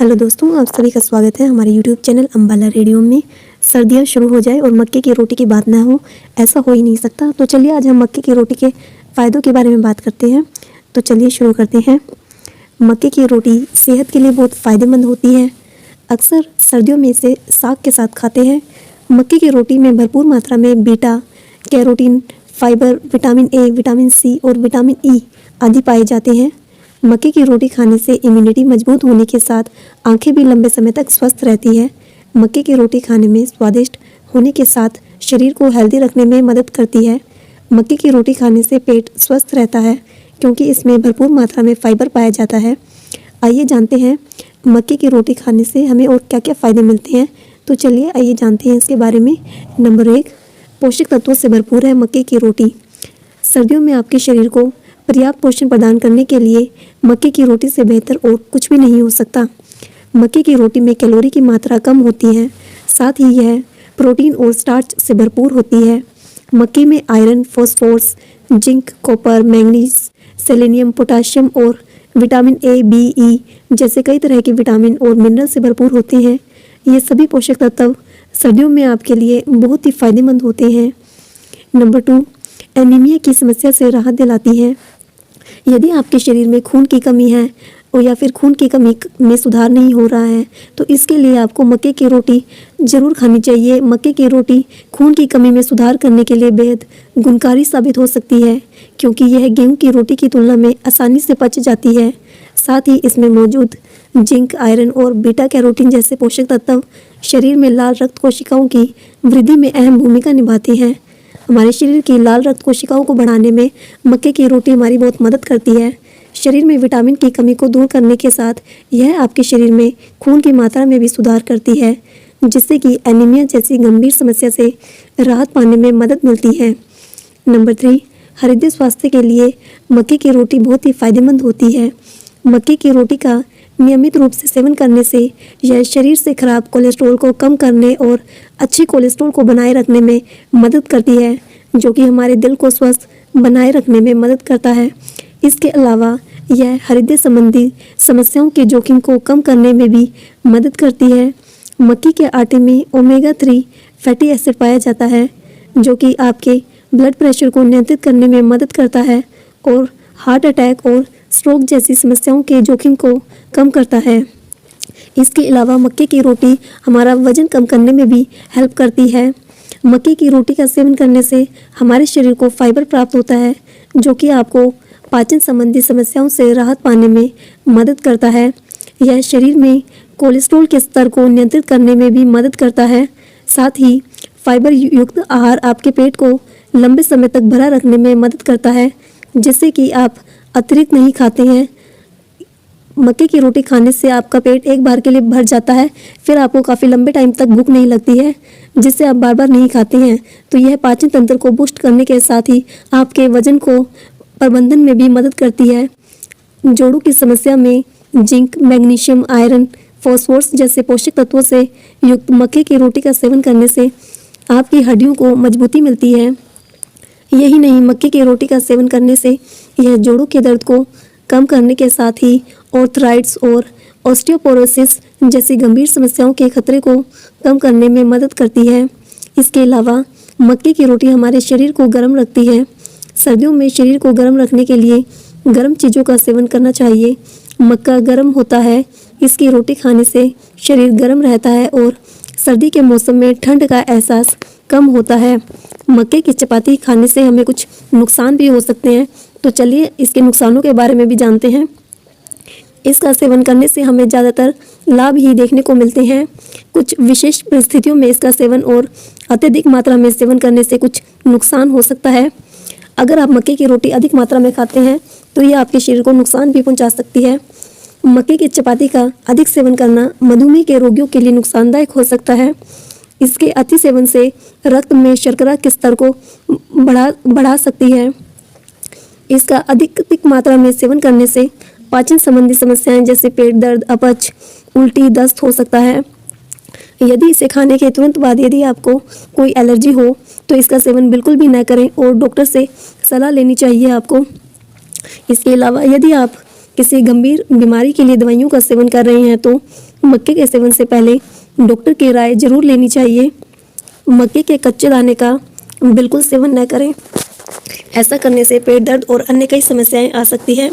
Hello दोस्तों, आप सभी का स्वागत है हमारे यूट्यूब चैनल अम्बाला रेडियो में। सर्दियाँ शुरू हो जाए और मक्के की रोटी की बात ना हो, ऐसा हो ही नहीं सकता। तो चलिए आज हम मक्के की रोटी के फ़ायदों के बारे में बात करते हैं। तो चलिए शुरू करते हैं। मक्के की रोटी सेहत के लिए बहुत फ़ायदेमंद होती है। अक्सर सर्दियों में इसे साग के साथ खाते हैं। मक्के की रोटी में भरपूर मात्रा में beta carotene, fibre, vitamin A, vitamin C और विटामिन ई आदि पाए जाते हैं। मक्के की रोटी खाने से इम्यूनिटी मजबूत होने के साथ आंखें भी लंबे समय तक स्वस्थ रहती है। मक्के की रोटी खाने में स्वादिष्ट होने के साथ शरीर को हेल्दी रखने में मदद करती है। मक्के की रोटी खाने से पेट स्वस्थ रहता है क्योंकि इसमें भरपूर मात्रा में फाइबर पाया जाता है। आइए जानते हैं मक्के की रोटी खाने से हमें और क्या क्या फ़ायदे मिलते हैं। तो चलिए आइए जानते हैं इसके बारे में। नंबर 1, पोषक तत्वों से भरपूर है मक्के की रोटी। सर्दियों में आपके शरीर को पर्याप्त पोषण प्रदान करने के लिए मक्के की रोटी से बेहतर और कुछ भी नहीं हो सकता। मक्के की रोटी में कैलोरी की मात्रा कम होती है, साथ ही यह प्रोटीन और स्टार्च से भरपूर होती है। मक्के में iron, phosphorus, zinc, copper, manganese, selenium, potassium और विटामिन ए, बी, ई जैसे कई तरह के विटामिन और मिनरल से भरपूर होते हैं। ये सभी पोषक तत्व सर्दियों में आपके लिए बहुत ही फायदेमंद होते हैं। नंबर 2, एनीमिया की समस्या से राहत दिलाती है। यदि आपके शरीर में खून की कमी है और या फिर खून की कमी में सुधार नहीं हो रहा है तो इसके लिए आपको मक्के की रोटी ज़रूर खानी चाहिए। मक्के की रोटी खून की कमी में सुधार करने के लिए बेहद गुणकारी साबित हो सकती है क्योंकि यह गेहूं की रोटी की तुलना में आसानी से पच जाती है। साथ ही इसमें मौजूद जिंक, आयरन और बीटा कैरोटीन जैसे पोषक तत्व शरीर में लाल रक्त कोशिकाओं की वृद्धि में अहम भूमिका निभाते हैं। हमारे शरीर की लाल रक्त कोशिकाओं को बढ़ाने में मक्के की रोटी हमारी बहुत मदद करती है। शरीर में विटामिन की कमी को दूर करने के साथ यह आपके शरीर में खून की मात्रा में भी सुधार करती है, जिससे कि एनीमिया जैसी गंभीर समस्या से राहत पाने में मदद मिलती है। नंबर 3, हृदय स्वास्थ्य के लिए मक्के की रोटी बहुत ही फायदेमंद होती है। मक्के की रोटी का नियमित रूप से सेवन करने से यह शरीर से खराब कोलेस्ट्रॉल को कम करने और अच्छे कोलेस्ट्रॉल को बनाए रखने में मदद करती है, जो कि हमारे दिल को स्वस्थ बनाए रखने में मदद करता है। इसके अलावा यह हृदय संबंधी समस्याओं के जोखिम को कम करने में भी मदद करती है। मक्के के आटे में ओमेगा 3 फैटी एसिड पाया जाता है, जो कि आपके ब्लड प्रेशर को नियंत्रित करने में मदद करता है और हार्ट अटैक और स्ट्रोक जैसी समस्याओं के जोखिम को कम करता है। इसके अलावा मक्के की रोटी हमारा वजन कम करने में भी हेल्प करती है। मक्के की रोटी का सेवन करने से हमारे शरीर को फाइबर प्राप्त होता है, जो कि आपको पाचन संबंधी समस्याओं से राहत पाने में मदद करता है। यह शरीर में कोलेस्ट्रॉल के स्तर को नियंत्रित करने में भी मदद करता है। साथ ही फाइबर युक्त आहार आपके पेट को लंबे समय तक भरा रखने में मदद करता है, जिससे कि आप अतिरिक्त नहीं खाते हैं। मक्के की रोटी खाने से आपका पेट एक बार के लिए भर जाता है, फिर आपको काफ़ी लंबे टाइम तक भूख नहीं लगती है, जिससे आप बार बार नहीं खाते हैं। तो यह पाचन तंत्र को बूस्ट करने के साथ ही आपके वजन को प्रबंधन में भी मदद करती है। जोड़ों की समस्या में जिंक, मैग्नीशियम, आयरन, फॉस्फोरस जैसे पोषक तत्वों से युक्त मक्के की रोटी का सेवन करने से आपकी हड्डियों को मजबूती मिलती है। यही नहीं, मक्के की रोटी का सेवन करने से यह जोड़ों के दर्द को कम करने के साथ ही आर्थराइटिस और ऑस्टियोपोरोसिस जैसी गंभीर समस्याओं के खतरे को कम करने में मदद करती है। इसके अलावा मक्के की रोटी हमारे शरीर को गर्म रखती है। सर्दियों में शरीर को गर्म रखने के लिए गर्म चीज़ों का सेवन करना चाहिए। मक्का गर्म होता है, इसकी रोटी खाने से शरीर गर्म रहता है और सर्दी के मौसम में ठंड का एहसास कम होता है। मक्के की चपाती खाने से हमें कुछ नुकसान भी हो सकते हैं, तो चलिए इसके नुकसानों के बारे में भी जानते हैं। इसका सेवन करने से हमें ज़्यादातर लाभ ही देखने को मिलते हैं। कुछ विशेष परिस्थितियों में इसका सेवन और अत्यधिक मात्रा में सेवन करने से कुछ नुकसान हो सकता है। अगर आप मक्के की रोटी अधिक मात्रा में खाते हैं तो ये आपके शरीर को नुकसान भी पहुंचा सकती है। मक्के की चपाती का अधिक सेवन करना मधुमेह के रोगियों के लिए नुकसानदायक हो सकता है। इसके अति सेवन से रक्त में शर्करा के स्तर को बढ़ा सकती है। इसका अधिक मात्रा में सेवन करने से पाचन संबंधी समस्याएं जैसे पेट दर्द, अपच, उल्टी, दस्त हो सकता है। यदि इसे खाने के तुरंत बाद यदि आपको कोई एलर्जी हो तो इसका सेवन बिल्कुल भी न करें और डॉक्टर से सलाह लेनी चाहिए आपको। इसके अलावा यदि आप किसी गंभीर बीमारी के लिए दवाइयों का सेवन कर रहे हैं तो मक्के के सेवन से पहले डॉक्टर की राय जरूर लेनी चाहिए। मक्के के कच्चे दाने का बिल्कुल सेवन न करें। ऐसा करने से पेट दर्द और अन्य कई समस्याएं आ सकती है।